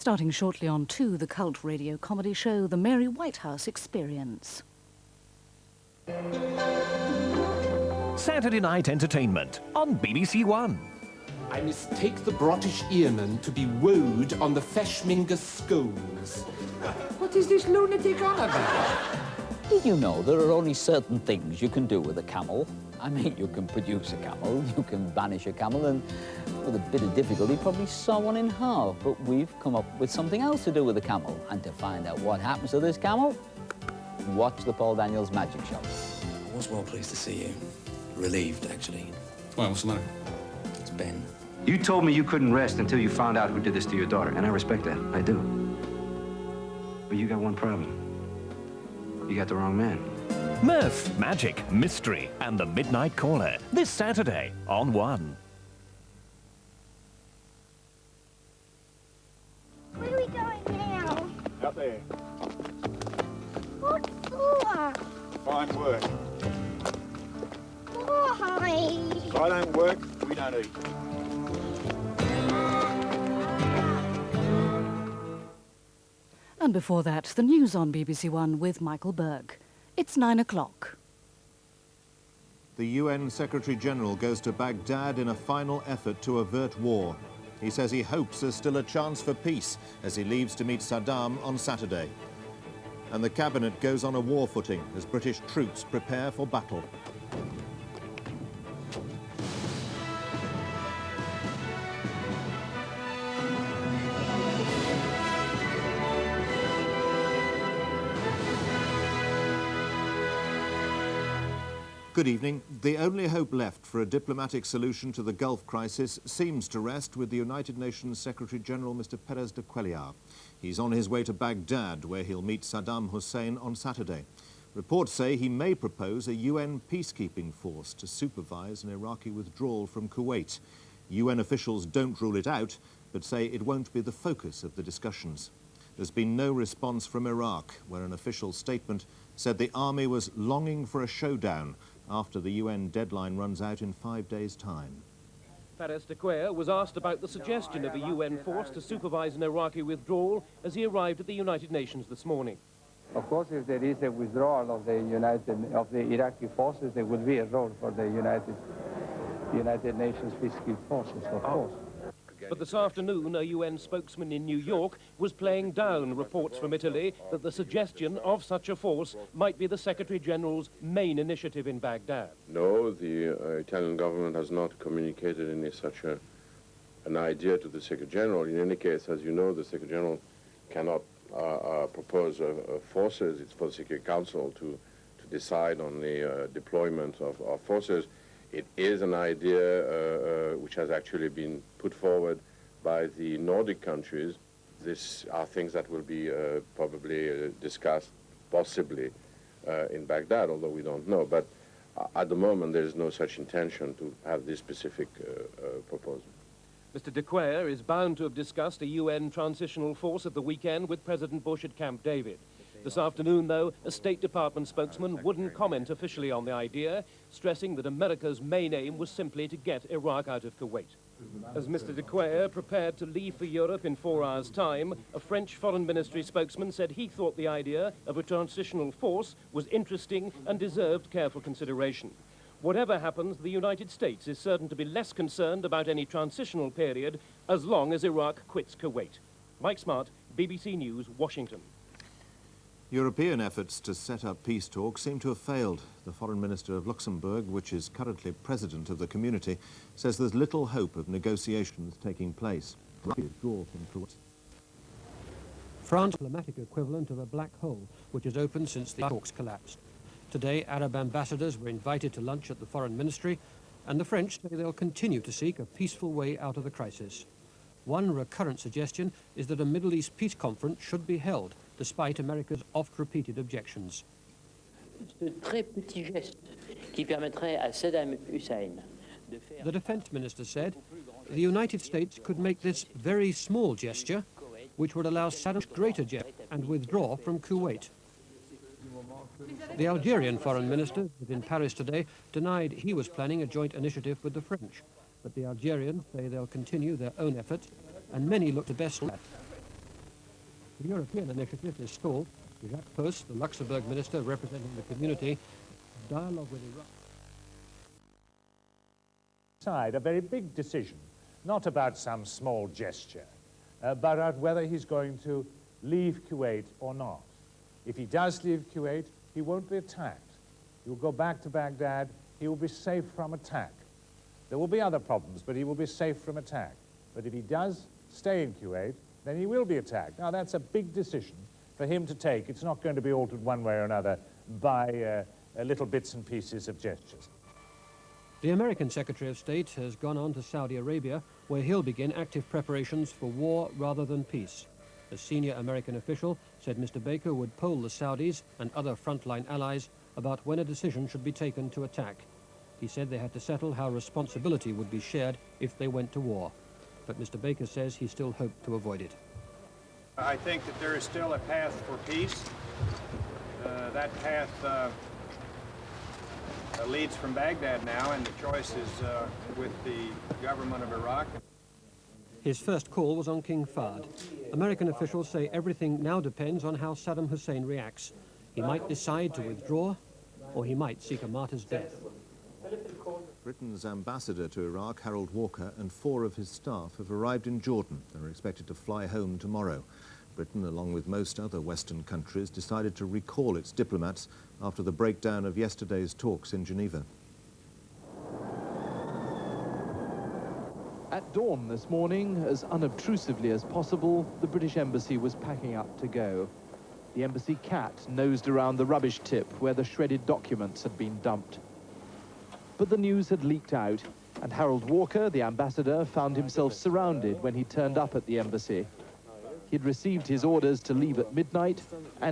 Starting shortly on 2, the cult radio comedy show, The Mary Whitehouse Experience. Saturday night entertainment on BBC One. I mistake the British Earman to be wooed on the Feshmingus scones. What is this lunatic on about? Did you know there are only certain things you can do with a camel? I mean, you can produce a camel, you can banish a camel, and with a bit of difficulty, probably saw one in half. But we've come up with something else to do with a camel. And to find out what happens to this camel, watch the Paul Daniels Magic Show. I was well pleased to see you. Relieved, actually. Well, what's the matter? It's Ben. You told me you couldn't rest until you found out who did this to your daughter, and I respect that. I do. But you got one problem. You got the wrong man. Mirth, magic, mystery, and the Midnight Caller. This Saturday on One. Where are we going now? Out there. What for? Fine work. Why? If I don't work, we don't eat. And before that, the news on BBC One with Michael Berg. It's 9 o'clock. The UN Secretary-General goes to Baghdad in a final effort to avert war. He says he hopes there's still a chance for peace as he leaves to meet Saddam on Saturday. And the cabinet goes on a war footing as British troops prepare for battle. Good evening. The only hope left for a diplomatic solution to the Gulf crisis seems to rest with the United Nations Secretary-General, Mr. Perez de Cuellar. He's on his way to Baghdad, where he'll meet Saddam Hussein on Saturday. Reports say he may propose a UN peacekeeping force to supervise an Iraqi withdrawal from Kuwait. UN officials don't rule it out, but say it won't be the focus of the discussions. There's been no response from Iraq, where an official statement said the army was longing for a showdown after the UN deadline runs out in 5 days' time. Perez de Cuellar was asked about the suggestion of a UN force to supervise an Iraqi withdrawal as he arrived at the United Nations this morning. Of course, if there is a withdrawal of the Iraqi forces, there will be a role for the United Nations peacekeeping forces, of course. But this afternoon, a UN spokesman in New York was playing down reports from Italy that the suggestion of such a force might be the Secretary-General's main initiative in Baghdad. No, the Italian government has not communicated any such an idea to the Secretary-General. In any case, as you know, the Secretary-General cannot propose forces. It's for the Security Council to decide on the deployment of forces. It is an idea which has actually been put forward by the Nordic countries. These are things that will be probably discussed, possibly, in Baghdad, although we don't know. But at the moment, there is no such intention to have this specific proposal. Mr. de Cuellar is bound to have discussed a UN transitional force at the weekend with President Bush at Camp David. This afternoon, though, a State Department spokesman wouldn't comment officially on the idea, stressing that America's main aim was simply to get Iraq out of Kuwait. As Mr. de Cuellar prepared to leave for Europe in 4 hours' time, a French Foreign Ministry spokesman said he thought the idea of a transitional force was interesting and deserved careful consideration. Whatever happens, the United States is certain to be less concerned about any transitional period as long as Iraq quits Kuwait. Mike Smart, BBC News, Washington. European efforts to set up peace talks seem to have failed. The Foreign Minister of Luxembourg, which is currently president of the community, says there's little hope of negotiations taking place. France's diplomatic equivalent of a black hole, which has opened since the talks collapsed. Today, Arab ambassadors were invited to lunch at the Foreign Ministry, and the French say they'll continue to seek a peaceful way out of the crisis. One recurrent suggestion is that a Middle East peace conference should be held, despite America's oft-repeated objections. The defense minister said the United States could make this very small gesture, which would allow Saddam greater jet and withdraw from Kuwait. The Algerian foreign minister, who was in Paris today, denied he was planning a joint initiative with the French, but the Algerians say they'll continue their own efforts, and many look to best. The European initiative is stalled. Jacques Post, the Luxembourg minister representing the community, dialogue with Iraq. A very big decision, not about some small gesture, but about whether he's going to leave Kuwait or not. If he does leave Kuwait, he won't be attacked. He will go back to Baghdad. He will be safe from attack. There will be other problems, but he will be safe from attack. But if he does stay in Kuwait, then he will be attacked. Now, that's a big decision for him to take. It's not going to be altered one way or another by little bits and pieces of gestures. The American Secretary of State has gone on to Saudi Arabia, where he'll begin active preparations for war rather than peace. A senior American official said Mr. Baker would poll the Saudis and other frontline allies about when a decision should be taken to attack. He said they had to settle how responsibility would be shared if they went to war. But Mr. Baker says he still hoped to avoid it. I think that there is still a path for peace. That path leads from Baghdad now, and the choice is with the government of Iraq. His first call was on King Fahd. American officials say everything now depends on how Saddam Hussein reacts. He might decide to withdraw, or he might seek a martyr's death. Britain's ambassador to Iraq, Harold Walker, and 4 of his staff have arrived in Jordan. They're expected to fly home tomorrow. Britain, along with most other Western countries, decided to recall its diplomats after the breakdown of yesterday's talks in Geneva. At dawn this morning, as unobtrusively as possible, the British Embassy was packing up to go. The embassy cat nosed around the rubbish tip where the shredded documents had been dumped. But the news had leaked out, and Harold Walker, the ambassador, found himself surrounded when he turned up at the embassy. He'd received his orders to leave at midnight, and